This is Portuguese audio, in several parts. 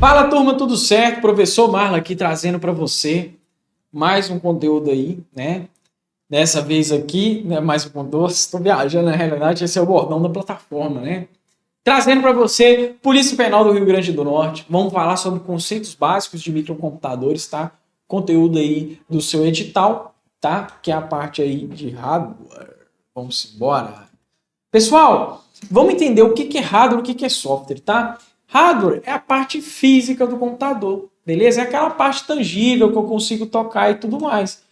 Fala, turma, tudo certo? Professor Marlon aqui trazendo para você mais um conteúdo aí, né? Dessa vez aqui, né, mais um conteúdo, estou viajando, na realidade, esse é o bordão da plataforma, né? Trazendo para você Polícia Penal do Rio Grande do Norte. Vamos falar sobre conceitos básicos de microcomputadores, tá? Conteúdo aí do seu edital, tá? Que é a parte aí de hardware. Vamos embora. Pessoal, vamos entender o que é hardware e o que é software, tá? Hardware é a parte física do computador, beleza? É aquela parte tangível que eu consigo tocar e tudo mais.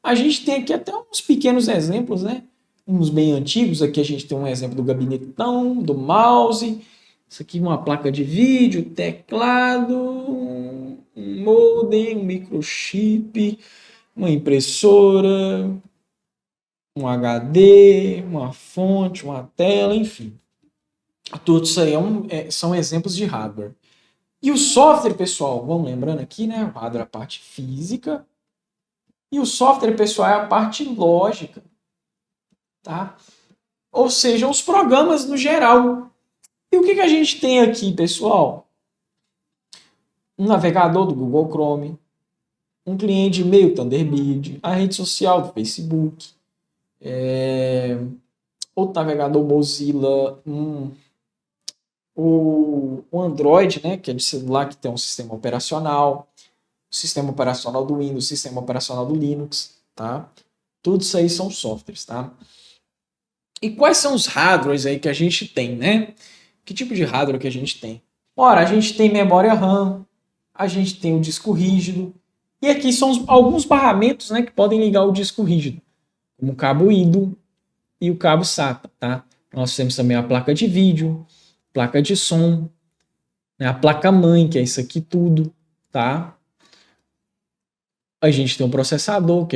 A gente tem aqui até uns pequenos exemplos, né? Uns bem antigos. Aqui a gente tem um exemplo do gabinetão, do mouse. Isso aqui é uma placa de vídeo, teclado, um modem, um microchip, uma impressora, um HD, uma fonte, uma tela, enfim. Tudo isso aí são exemplos de hardware. E o software, pessoal, vamos lembrando aqui, né? O hardware é a parte física e o software, pessoal, é a parte lógica, tá? Ou seja, os programas no geral. E o que a gente tem aqui, pessoal? Um navegador do Google Chrome, um cliente de e-mail Thunderbird, a rede social do Facebook, outro navegador Mozilla, o Android, né, que é de celular, que tem um sistema operacional, o sistema operacional do Windows, o sistema operacional do Linux, tá? Tudo isso aí são softwares, tá? E quais são os hardwares aí que a gente tem, né? Que tipo de hardware que a gente tem? Ora, a gente tem memória RAM, a gente tem o disco rígido, e aqui são alguns barramentos, né, que podem ligar o disco rígido, como o cabo IDO e o cabo SATA, tá? Nós temos também a placa de vídeo, placa de som, né, a placa-mãe, que é isso aqui tudo, tá? A gente tem um processador,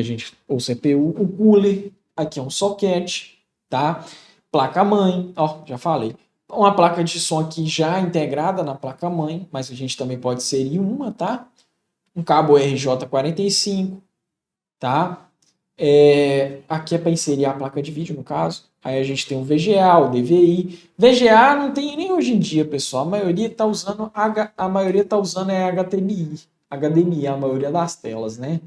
ou CPU, o cooler, aqui é um socket, tá? Placa-mãe, ó, já falei. Uma placa de som aqui já integrada na placa-mãe, mas a gente também pode inserir uma, tá? Um cabo RJ45, tá? Aqui é para inserir a placa de vídeo, no caso. Aí a gente tem o VGA, o DVI. VGA não tem nem hoje em dia, pessoal. A maioria está usando HDMI. HDMI, a maioria das telas, né?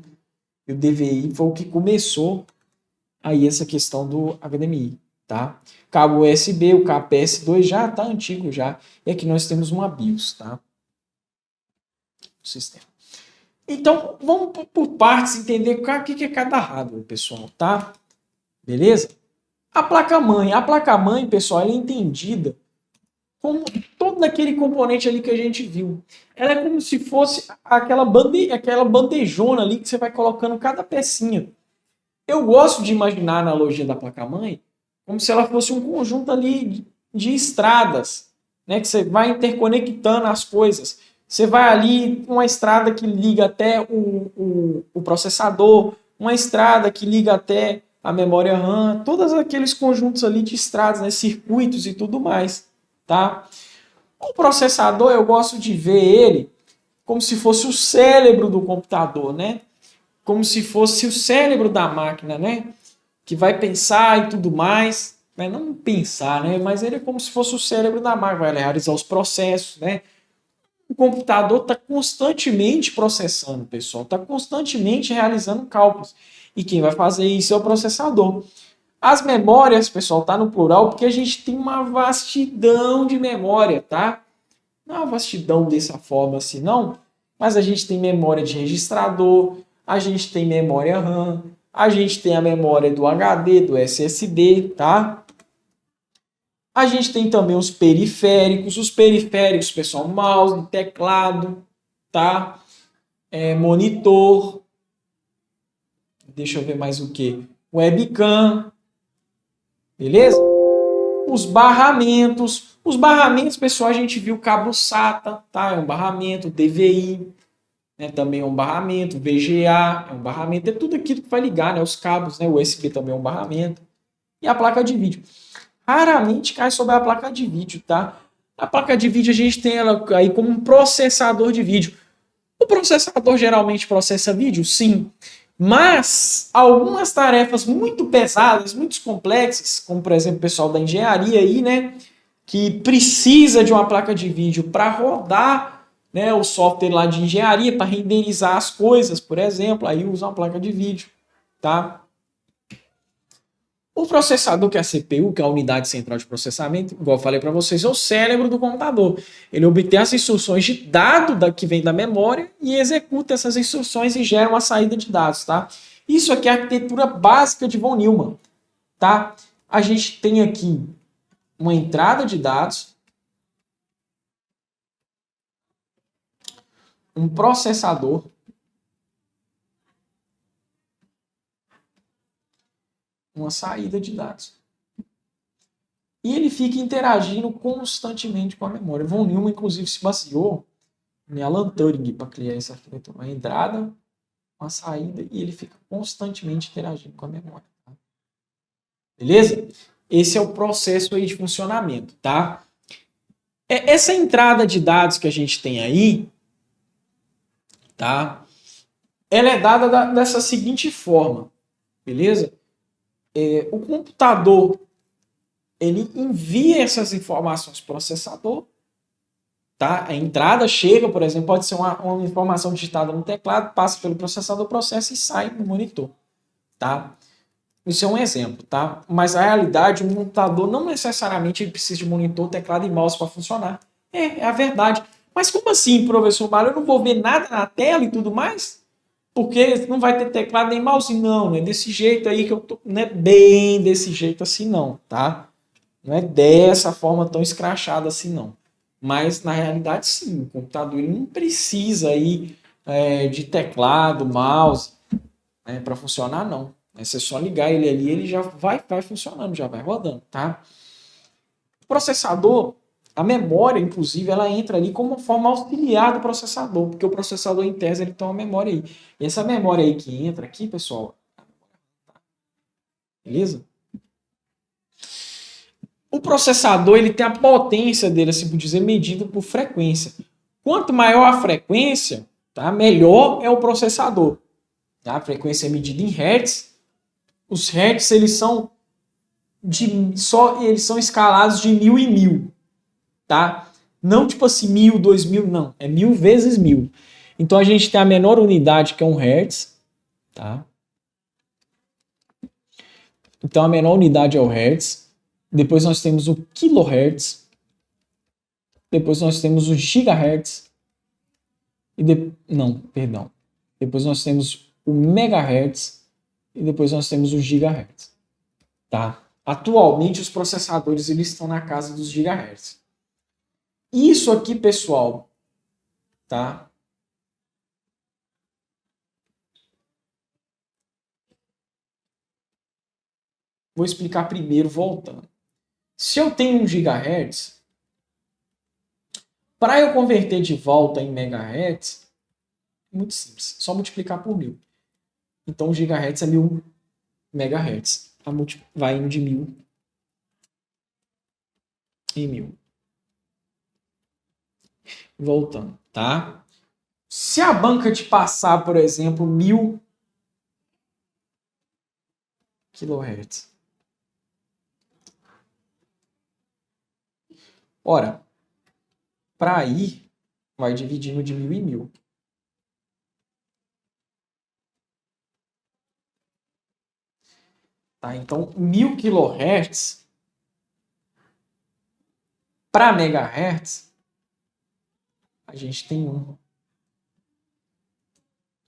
E o DVI foi o que começou aí essa questão do HDMI, tá? Cabo USB, o KPS2 já está antigo já. E aqui nós temos uma BIOS, tá? O sistema. Então, vamos por partes entender o que é cada hardware, pessoal, tá? Beleza? A placa-mãe, pessoal, ela é entendida como todo aquele componente ali que a gente viu. Ela é como se fosse aquela bandejona ali que você vai colocando cada pecinha. Eu gosto de imaginar a analogia da placa-mãe como se ela fosse um conjunto ali de estradas, né, que você vai interconectando as coisas. Você vai ali, uma estrada que liga até o processador, uma estrada que liga até a memória RAM, todos aqueles conjuntos ali de estradas, né, circuitos e tudo mais, tá? O processador, eu gosto de ver ele como se fosse o cérebro do computador, né? Como se fosse o cérebro da máquina, né? Que vai pensar e tudo mais, né? Não pensar, né? Mas ele é como se fosse o cérebro da máquina, vai realizar os processos, né? O computador está constantemente processando, pessoal, está constantemente realizando cálculos. E quem vai fazer isso é o processador. As memórias, pessoal, tá no plural porque a gente tem uma vastidão de memória, tá? Não é uma vastidão dessa forma assim, não. Mas a gente tem memória de registrador, a gente tem memória RAM, a gente tem a memória do HD, do SSD, tá? A gente tem também os periféricos, pessoal, mouse, teclado, tá? Monitor, deixa eu ver mais o que? Webcam, beleza? Os barramentos, pessoal, a gente viu cabo SATA, tá? É um barramento, DVI, né? Também é um barramento, VGA, é um barramento, é tudo aquilo que vai ligar, né? Os cabos, né? O USB também é um barramento. E a placa de vídeo. Raramente cai sobre a placa de vídeo, tá? A placa de vídeo a gente tem ela aí como um processador de vídeo. O processador geralmente processa vídeo? Sim. Mas algumas tarefas muito pesadas, muito complexas, como por exemplo o pessoal da engenharia aí, né? Que precisa de uma placa de vídeo para rodar né, o software lá de engenharia para renderizar as coisas, por exemplo, aí usa uma placa de vídeo, tá? O processador, que é a CPU, que é a unidade central de processamento, igual eu falei para vocês, é o cérebro do computador. Ele obtém as instruções de dado que vem da memória e executa essas instruções e gera uma saída de dados, tá? Isso aqui é a arquitetura básica de von Neumann, tá? A gente tem aqui uma entrada de dados, um processador, uma saída de dados. E ele fica interagindo constantemente com a memória. Von Neumann, inclusive, se baseou em Alan Turing para criar essa arquitetura. Uma entrada, uma saída, e ele fica constantemente interagindo com a memória. Tá? Beleza? Esse é o processo aí de funcionamento, tá? Essa entrada de dados que a gente tem aí, tá? Ela é dada dessa seguinte forma, beleza? O computador, ele envia essas informações para o processador, tá? A entrada chega, por exemplo, pode ser uma informação digitada no teclado, passa pelo processador, processa e sai no monitor, tá? Isso é um exemplo, tá? Mas a realidade, um computador não necessariamente ele precisa de monitor, teclado e mouse para funcionar. É a verdade. Mas como assim, professor Mário? Eu não vou ver nada na tela e tudo mais? Porque não vai ter teclado nem mouse? Não, não é desse jeito aí que eu tô. Não é bem desse jeito assim, não, tá? Não é dessa forma tão escrachada assim, não. Mas, na realidade, sim. O computador ele não precisa aí, de teclado, mouse, né, para funcionar, não. Você só ligar ele ali, ele já vai funcionando, já vai rodando, tá? O processador, a memória, inclusive, ela entra ali como uma forma auxiliar do processador, porque o processador, em tese, ele tem uma memória aí. E essa memória aí que entra aqui, pessoal, beleza? O processador, ele tem a potência dele, assim por dizer, medida por frequência. Quanto maior a frequência, tá, melhor é o processador. Tá? A frequência é medida em hertz. Os hertz, eles são escalados de 1000 em 1000, tá? Não tipo assim 1000, 2000, não. É 1000 vezes 1000. Então a gente tem a menor unidade, que é um hertz, tá? Então a menor unidade é o hertz. Depois nós temos o kilohertz. Depois nós temos o gigahertz. Não, perdão. Depois nós temos o megahertz. E depois nós temos o gigahertz. Tá? Atualmente os processadores eles estão na casa dos gigahertz. Isso aqui, pessoal, tá? Vou explicar primeiro voltando. Se eu tenho 1 gigahertz, para eu converter de volta em megahertz, muito simples, só multiplicar por 1000. Então, 1 gigahertz é 1000 megahertz. Vai indo de 1000 em 1000. Voltando, tá? Se a banca te passar, por exemplo, 1000 kHz. Ora, para ir, vai dividindo de 1000 em 1000. Tá? Então, 1000 kHz para megahertz, a gente tem 1.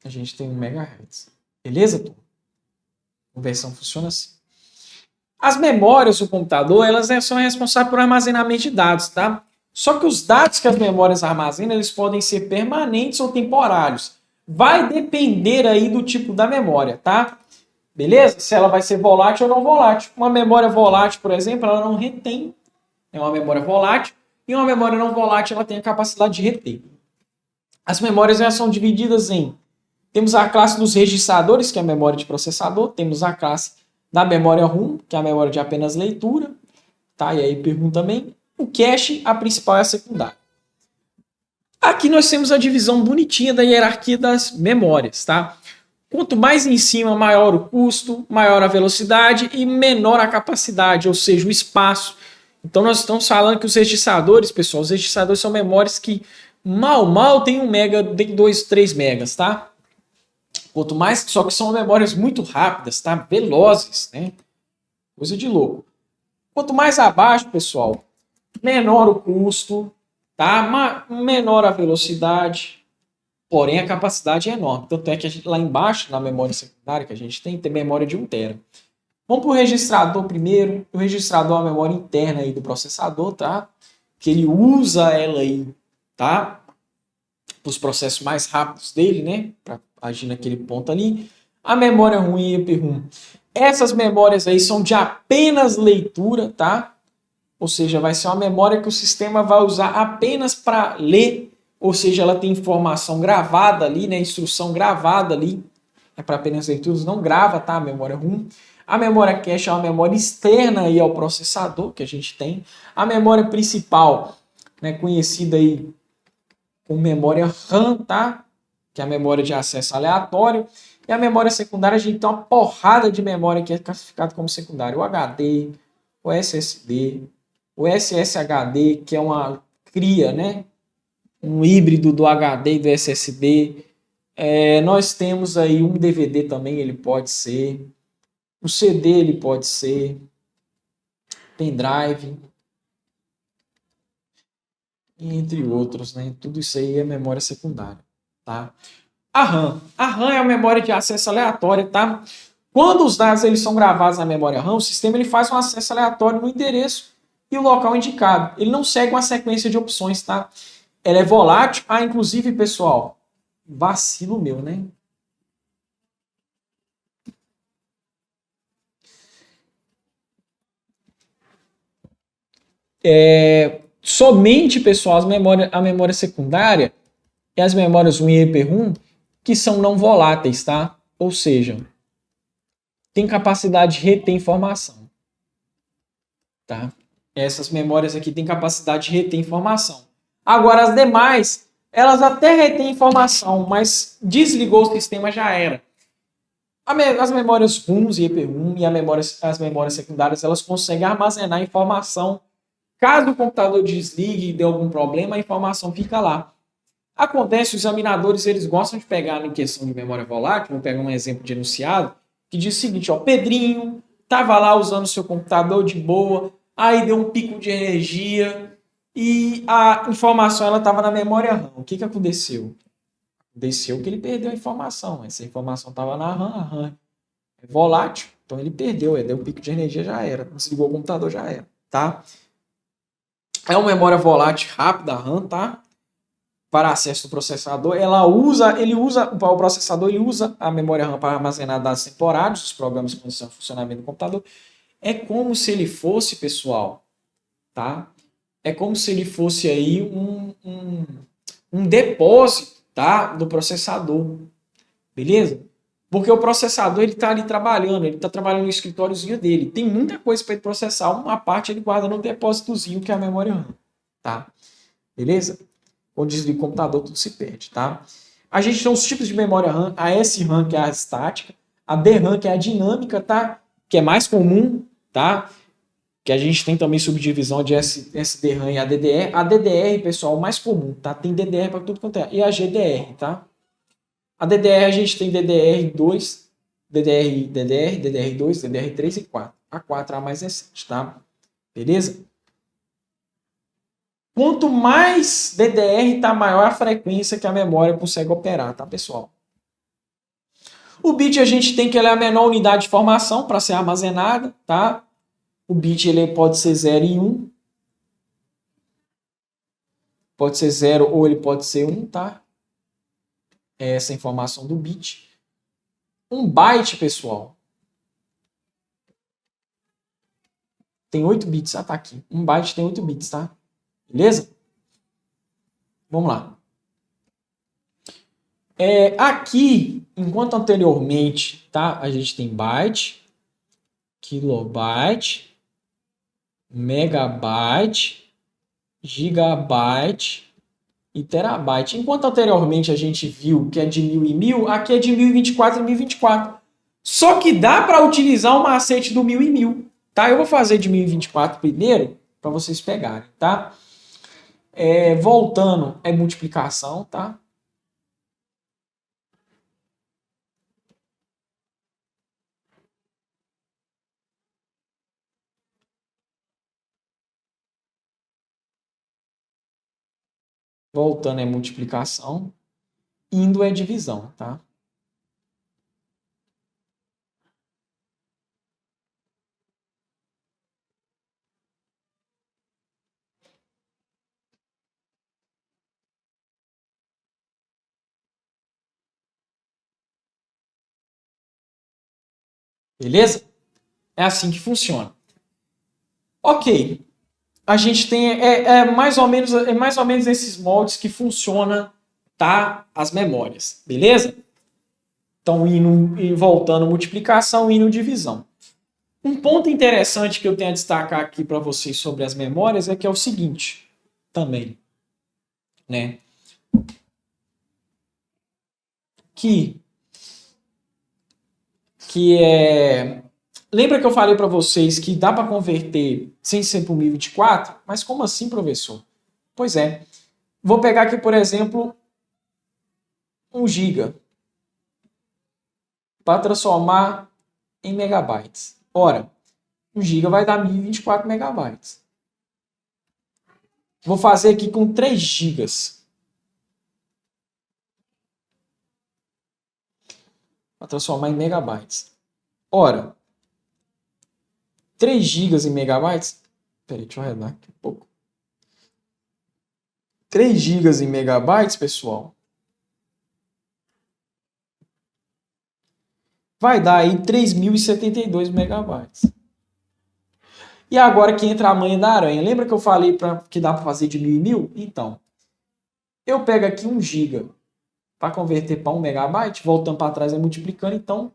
A gente tem 1 megahertz. Beleza, turma? A conversão funciona assim. As memórias do computador, elas são responsáveis por armazenamento de dados, tá? Só que os dados que as memórias armazenam, eles podem ser permanentes ou temporários. Vai depender aí do tipo da memória, tá? Beleza? Se ela vai ser volátil ou não volátil. Uma memória volátil, por exemplo, ela não retém. É uma memória volátil. E uma memória não volátil, ela tem a capacidade de reter. As memórias elas são divididas em... Temos a classe dos registradores, que é a memória de processador. Temos a classe da memória ROM, que é a memória de apenas leitura. Tá? E aí pergunta também. O cache, a principal é a secundária. Aqui nós temos a divisão bonitinha da hierarquia das memórias, tá? Quanto mais em cima, maior o custo, maior a velocidade e menor a capacidade, ou seja, o espaço. Então nós estamos falando que os registradores, pessoal, os registradores são memórias que Mal tem 1 mega, tem 2, 3 megas, tá? Quanto mais, só que são memórias muito rápidas, tá? Velozes, né? Coisa de louco. Quanto mais abaixo, pessoal, menor o custo, tá? Menor a velocidade, porém a capacidade é enorme. Tanto é que a gente, lá embaixo, na memória secundária que a gente tem memória de 1 tera. Vamos para o registrador primeiro. O registrador é a memória interna aí do processador, tá? Que ele usa ela aí, tá? Para os processos mais rápidos dele, né? Para agir naquele ponto ali. A memória ruim e EPROM. Essas memórias aí são de apenas leitura, tá? Ou seja, vai ser uma memória que o sistema vai usar apenas para ler, ou seja, ela tem informação gravada ali, né? Instrução gravada ali, é para apenas leituras, não grava, tá? A memória ROM. A memória cache é uma memória externa aí ao processador que a gente tem. A memória principal, né, conhecida aí com memória RAM, tá? Que é a memória de acesso aleatório. E a memória secundária, a gente tem uma porrada de memória que é classificada como secundária. O HD, o SSD, o SSHD, que é uma cria, né? Um híbrido do HD e do SSD. Nós temos aí um DVD também, ele pode ser. O CD, ele pode ser. Pendrive. Entre outros, né? Tudo isso aí é memória secundária, tá? A RAM. A RAM é a memória de acesso aleatório, tá? Quando os dados eles são gravados na memória RAM, o sistema ele faz um acesso aleatório no endereço e o local indicado. Ele não segue uma sequência de opções, tá? Ela é volátil. Inclusive, pessoal, vacilo meu, né? Somente, pessoal, a memória secundária e as memórias ROM e EPROM que são não voláteis, tá? Ou seja, tem capacidade de reter informação, tá? Essas memórias aqui têm capacidade de reter informação. Agora, as demais, elas até retêm informação, mas desligou o sistema, já era. As memórias ROMs e EPROM e as memórias secundárias, elas conseguem armazenar informação. Caso o computador desligue e dê algum problema, a informação fica lá. Acontece, os examinadores eles gostam de pegar em questão de memória volátil, vou pegar um exemplo de enunciado, que diz o seguinte, ó, Pedrinho estava lá usando o seu computador de boa, aí deu um pico de energia e a informação ela estava na memória RAM. O que aconteceu? Aconteceu que ele perdeu a informação. Essa informação estava na RAM, a RAM é volátil, então ele perdeu, deu um pico de energia, já era. Desligou o computador, já era, tá? É uma memória volátil rápida, a RAM, tá? Para acesso do processador, o processador ele usa a memória RAM para armazenar dados temporários, os programas que condicionam o funcionamento do computador. É como se ele fosse, pessoal, tá? É como se ele fosse aí um depósito, tá? Do processador, beleza? Porque o processador ele está ali trabalhando, ele está trabalhando no escritóriozinho dele. Tem muita coisa para ele processar, uma parte ele guarda no depósitozinho que é a memória RAM, tá? Beleza? Quando desliga o computador, tudo se perde, tá? A gente tem os tipos de memória RAM, a SRAM, que é a estática, a DRAM, que é a dinâmica, tá? Que é mais comum, tá? Que a gente tem também subdivisão de SDRAM e a DDR. A DDR, pessoal, mais comum, tá? Tem DDR para tudo quanto é. E a GDR, tá? A DDR, a gente tem DDR2, DDR2, DDR3 e 4. A 4 é a mais recente, tá? Beleza? Quanto mais DDR, tá maior a frequência que a memória consegue operar, tá, pessoal? O bit a gente tem que ele é a menor unidade de informação para ser armazenada, tá? O bit ele pode ser 0 e 1. Pode ser 0 ou ele pode ser 1, tá? É essa a informação do bit. Um byte, pessoal, tem 8 bits, tá aqui. Um byte tem 8 bits, tá? Beleza? Vamos lá. Aqui, enquanto anteriormente, tá? A gente tem byte, kilobyte, megabyte, gigabyte e terabyte. Enquanto anteriormente a gente viu que é de 1000 em 1000, aqui é de 1024 em 1024. Só que dá para utilizar o macete do 1000 em 1000, tá? Eu vou fazer de 1024 primeiro para vocês pegarem, tá? Voltando é multiplicação, tá? Voltando é multiplicação. Indo é divisão, tá? Beleza? É assim que funciona. Ok. A gente tem mais ou menos esses moldes que funciona, tá? As memórias, beleza? Então, indo, voltando multiplicação, indo divisão. Um ponto interessante que eu tenho a destacar aqui para vocês sobre as memórias é que é o seguinte, também, né? Que lembra que eu falei para vocês que dá para converter sem ser por 1024? Mas como assim, professor? Pois é. Vou pegar aqui, por exemplo, 1 giga para transformar em megabytes. Ora, 1 giga vai dar 1024 megabytes. Vou fazer aqui com 3 gigas para transformar em megabytes. Ora, 3 gigas em megabytes. Peraí, deixa eu arredar aqui um pouco. 3 gigas em megabytes, pessoal, vai dar aí 3.072 megabytes. E agora que entra a manha da aranha. Lembra que eu falei que dá para fazer de 1.000 em 1.000? Então, eu pego aqui 1 giga para converter para 1 megabyte, voltando para trás e multiplicando, então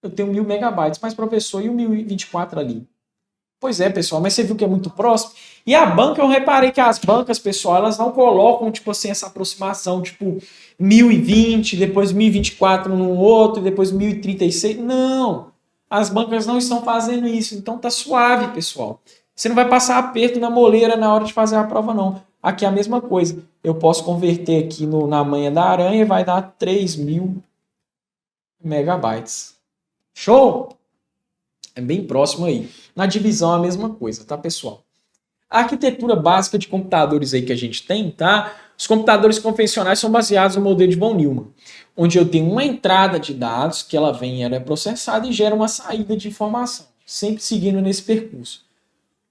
eu tenho 1.000 megabytes. Mas, professor, e o 1024 ali? Pois é, pessoal, mas você viu que é muito próximo? E a banca, eu reparei que as bancas, pessoal, elas não colocam, tipo assim, essa aproximação, tipo, 1020, depois 1024 no outro, depois 1036. Não! As bancas não estão fazendo isso, então tá suave, pessoal. Você não vai passar aperto na moleira na hora de fazer a prova, não. Aqui é a mesma coisa. Eu posso converter aqui na manha da aranha e vai dar 3.000 megabytes. Show? É bem próximo aí. Na divisão é a mesma coisa, tá, pessoal? A arquitetura básica de computadores aí que a gente tem, tá? Os computadores convencionais são baseados no modelo de von Neumann, onde eu tenho uma entrada de dados que ela vem, ela é processada e gera uma saída de informação, sempre seguindo nesse percurso.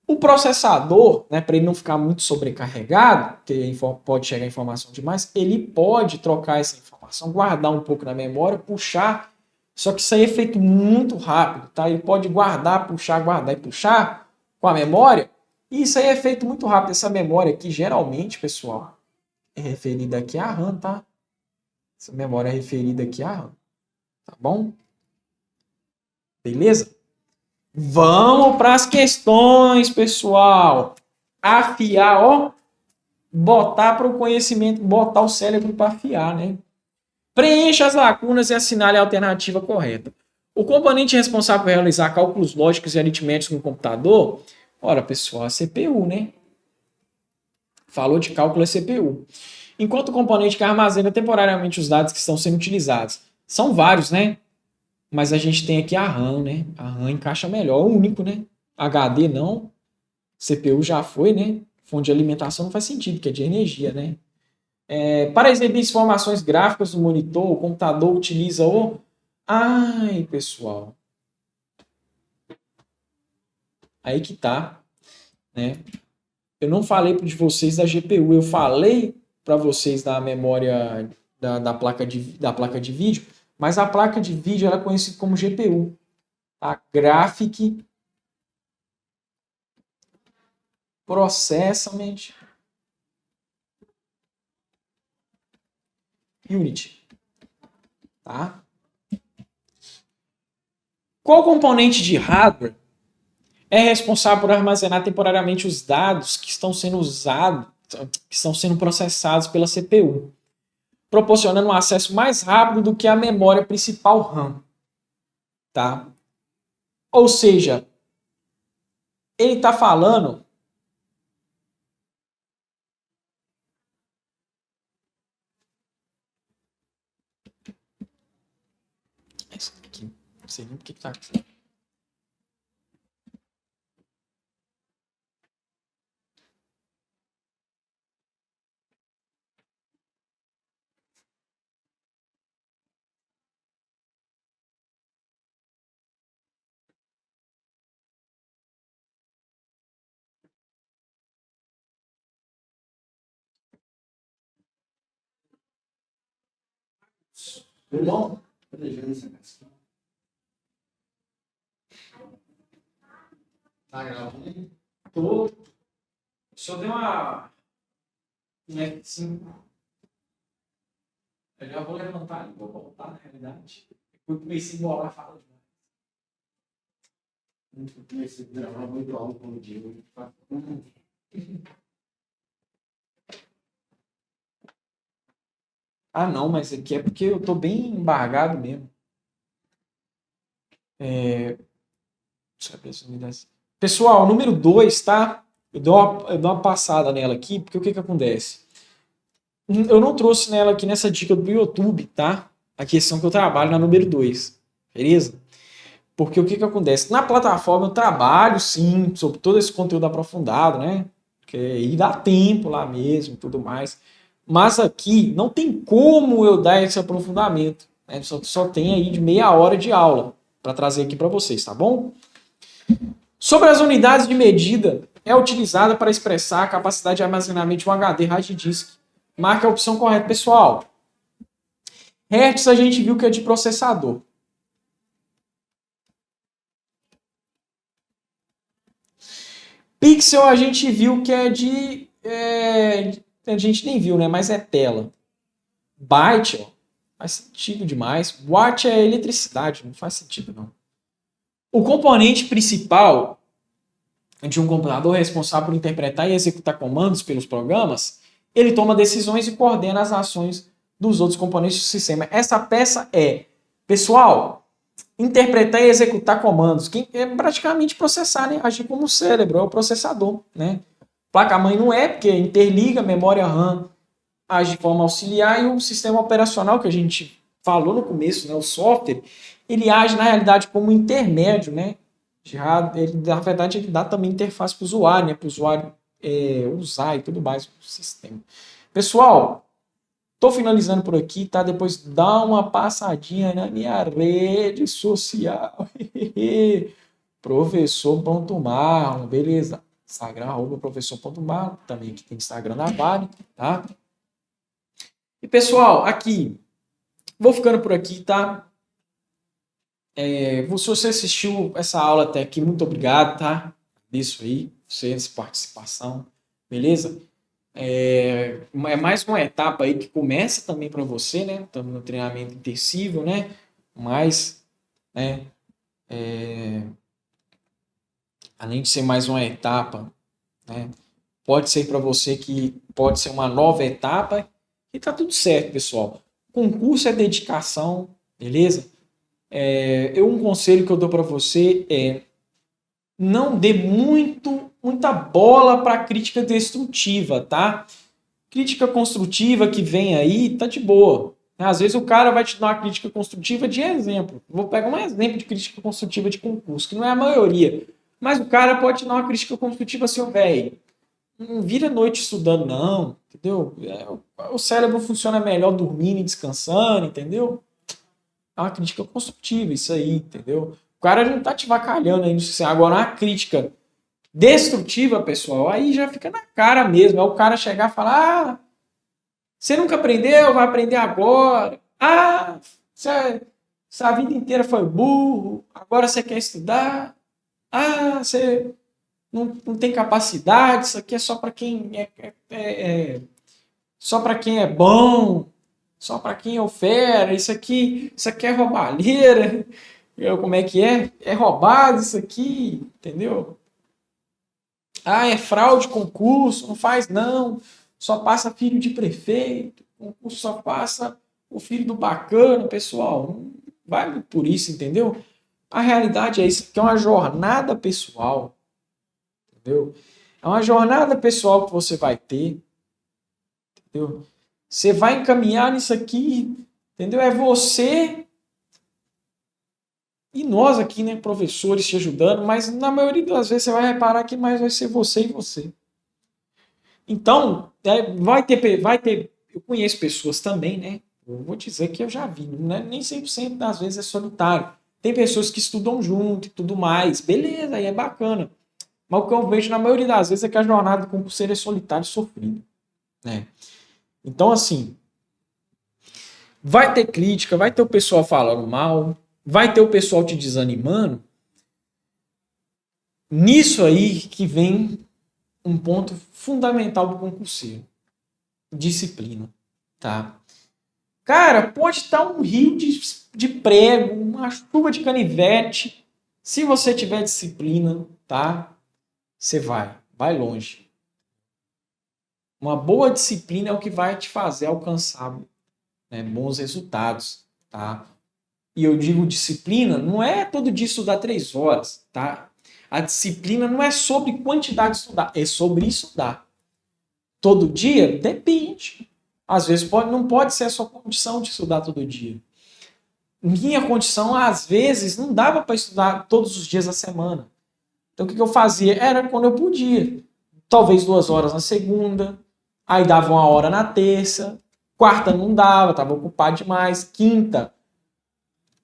O processador, né, para ele não ficar muito sobrecarregado, porque pode chegar informação demais, ele pode trocar essa informação, guardar um pouco na memória, puxar. Só que isso aí é feito muito rápido, tá? Ele pode guardar, puxar, guardar e puxar com a memória. E isso aí é feito muito rápido. Essa memória aqui, geralmente, pessoal, é referida aqui à RAM, tá? Essa memória é referida aqui à RAM, tá bom? Beleza? Vamos para as questões, pessoal. Afiar, ó. Botar para o conhecimento, botar o cérebro para afiar, né? Preencha as lacunas e assinale a alternativa correta. O componente responsável por realizar cálculos lógicos e aritméticos no computador, ora, pessoal, a CPU, né? Falou de cálculo é CPU. Enquanto o componente que armazena temporariamente os dados que estão sendo utilizados. São vários, né? Mas a gente tem aqui a RAM, né? A RAM encaixa melhor, é o único, né? HD não, CPU já foi, né? Fonte de alimentação não faz sentido, que é de energia, né? Para exibir informações gráficas no monitor, o computador utiliza o... Ai, pessoal. Aí que tá, né? Eu não falei de vocês da GPU, eu falei para vocês da memória da placa de vídeo, mas a placa de vídeo ela é conhecida como GPU, tá? Graphic Processment Unit, tá? Qual componente de hardware é responsável por armazenar temporariamente os dados que estão sendo usados, que estão sendo processados pela CPU, proporcionando um acesso mais rápido do que a memória principal RAM, tá? Ou seja, ele está falando Essa aqui, não sei nem por que tá aqui. Irmão, tá gravando aí? Tô. Só deu uma. F5. Eu já vou levantar e vou voltar, na realidade. Eu comecei a embolar a fala demais. Esse gravar muito alto como digo. Ah, não, mas aqui é porque eu tô bem embargado mesmo. Deixa eu ver as unidades. Pessoal, número 2, tá? Eu dou uma passada nela aqui, porque o que que acontece? Eu não trouxe nela aqui nessa dica do YouTube, tá? A questão que eu trabalho na número 2, beleza? Porque o que que acontece? Na plataforma eu trabalho, sim, sobre todo esse conteúdo aprofundado, né? Porque aí dá tempo lá mesmo e tudo mais. Mas aqui não tem como eu dar esse aprofundamento, né? Só tem aí de meia hora de aula para trazer aqui para vocês, tá bom? Sobre as unidades de medida, é utilizada para expressar a capacidade de armazenamento de um HD hard disk. Marque a opção correta, pessoal. Hertz a gente viu que é de processador. Pixel a gente viu que é de. A gente nem viu, né? Mas é tela. Byte, ó, faz sentido demais. Watt é eletricidade, não faz sentido não. O componente principal de um computador responsável por interpretar e executar comandos pelos programas, ele toma decisões e coordena as ações dos outros componentes do sistema. Essa peça é, pessoal, interpretar e executar comandos, que é praticamente processar, né? Agir como o cérebro, é o processador, né? Placa-mãe não é, porque interliga memória RAM, age de forma auxiliar, e o sistema operacional que a gente falou no começo, né, o software, ele age na realidade como intermédio, né? Na verdade, ele dá também interface para o usuário, né? Para o usuário usar e tudo mais o sistema. Pessoal, tô finalizando por aqui, tá? Depois dá uma passadinha na minha rede social. Professor.marlon, beleza. Instagram, professor.marlon, também aqui tem Instagram da Vale, tá? E pessoal, aqui, vou ficando por aqui, tá? Se você assistiu essa aula até aqui, muito obrigado, tá? Isso aí, você, essa participação, beleza? É mais uma etapa aí que começa também para você, né? Estamos no treinamento intensivo, né? Mas, né? Além de ser mais uma etapa, né? Pode ser para você que pode ser uma nova etapa e tá tudo certo, pessoal. Concurso é dedicação, beleza? Um conselho que eu dou para você é não dê muita bola para crítica destrutiva, tá? Crítica construtiva que vem aí, tá de boa. Às vezes o cara vai te dar uma crítica construtiva de exemplo. Vou pegar um exemplo de crítica construtiva de concurso, que não é a maioria. Mas o cara pode te dar uma crítica construtiva assim, velho, não vira noite estudando, não, entendeu? O cérebro funciona melhor dormindo e descansando, entendeu? É uma crítica construtiva, isso aí, entendeu? O cara não tá te vacalhando aí no sistema. Agora, uma crítica destrutiva, pessoal, aí já fica na cara mesmo. É o cara chegar e falar: ah, você nunca aprendeu, vai aprender agora. Ah, você a vida inteira foi burro, agora você quer estudar. Ah, você não tem capacidade, isso aqui é só para quem só para quem é bom, só para quem é fera, isso aqui é roubalheira. Como é que é? É roubado isso aqui, entendeu? Ah, é fraude concurso, não faz não. Só passa filho de prefeito, concurso só passa o filho do bacana, pessoal. Não vai por isso, entendeu? A realidade é isso, que é uma jornada pessoal, entendeu? É uma jornada pessoal que você vai ter, entendeu? Você vai encaminhar nisso aqui, entendeu? É você E nós aqui, né, professores te ajudando, mas na maioria das vezes você vai reparar que mais vai ser você e você. Então, vai ter, eu conheço pessoas também, né? Eu vou dizer que eu já vi, né? Nem 100% das vezes é solitário. Tem pessoas que estudam junto e tudo mais, beleza, aí é bacana. Mas o que eu vejo na maioria das vezes é que a jornada do concurseiro é solitário e sofrido, né? Então, assim, vai ter crítica, vai ter o pessoal falando mal, vai ter o pessoal te desanimando. Nisso aí que vem um ponto fundamental do concurseiro: disciplina, tá? Cara, pode estar um rio de prego, uma chuva de canivete. Se você tiver disciplina, tá? Você vai longe. Uma boa disciplina é o que vai te fazer alcançar, né, bons resultados, tá? E eu digo disciplina, não é todo dia estudar 3 horas, tá? A disciplina não é sobre quantidade de estudar, é sobre estudar. Todo dia? Depende. Às vezes não pode ser a sua condição de estudar todo dia. Minha condição, às vezes, não dava para estudar todos os dias da semana. Então, o que eu fazia? Era quando eu podia. Talvez 2 horas na segunda, aí dava 1 hora na terça, quarta não dava, estava ocupado demais, quinta.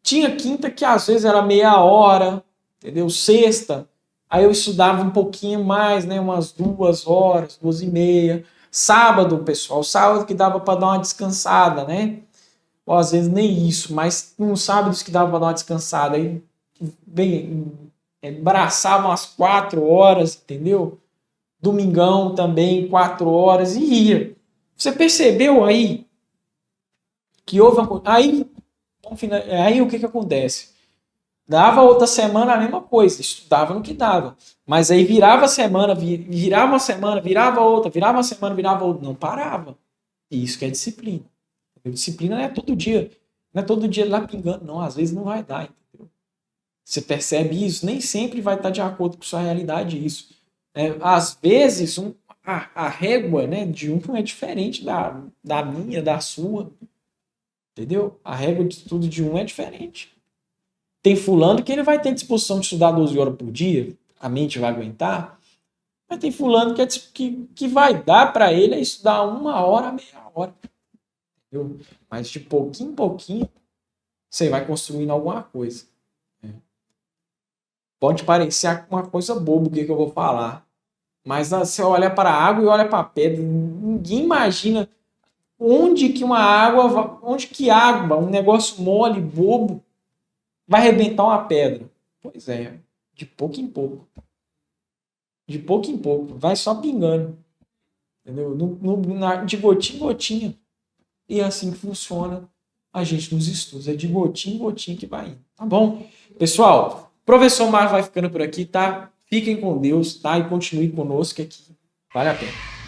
Tinha quinta que às vezes era meia hora, entendeu? Sexta, aí eu estudava um pouquinho mais, né? Umas 2 horas, 2h30. Sábado, pessoal, sábado que dava para dar uma descansada, né? Ou às vezes nem isso, mas uns sábados que dava para dar uma descansada, aí bem, braçava umas 4 horas, entendeu? Domingão também, 4 horas, e ia. Você percebeu aí que houve aí o que acontece? Dava outra semana a mesma coisa, estudava no que dava. Mas aí virava a semana, virava uma semana, virava outra, virava uma semana, virava outra. Não parava. E isso que é disciplina. Disciplina não é todo dia. Não é todo dia lá pingando, não. Às vezes não vai dar, entendeu? Você percebe isso? Nem sempre vai estar de acordo com sua realidade isso. Às vezes, a régua, né, de um é diferente da minha, da sua. Entendeu? A régua de estudo de um é diferente. Tem fulano que ele vai ter disposição de estudar 12 horas por dia, a mente vai aguentar, mas tem fulano que vai dar para ele estudar 1 hora, meia hora. Entendeu? Mas de pouquinho em pouquinho, você vai construindo alguma coisa. Pode parecer uma coisa boba o que eu vou falar, mas você olha para a água e olha para a pedra, ninguém imagina onde que água, um negócio mole, bobo, vai arrebentar uma pedra. Pois é, de pouco em pouco. De pouco em pouco. Vai só pingando. Entendeu? De gotinha em gotinha. E é assim que funciona a gente nos estudos. É de gotinha em gotinha que vai indo. Tá bom? Pessoal, o professor Mar vai ficando por aqui, tá? Fiquem com Deus, tá? E continue conosco aqui. Vale a pena.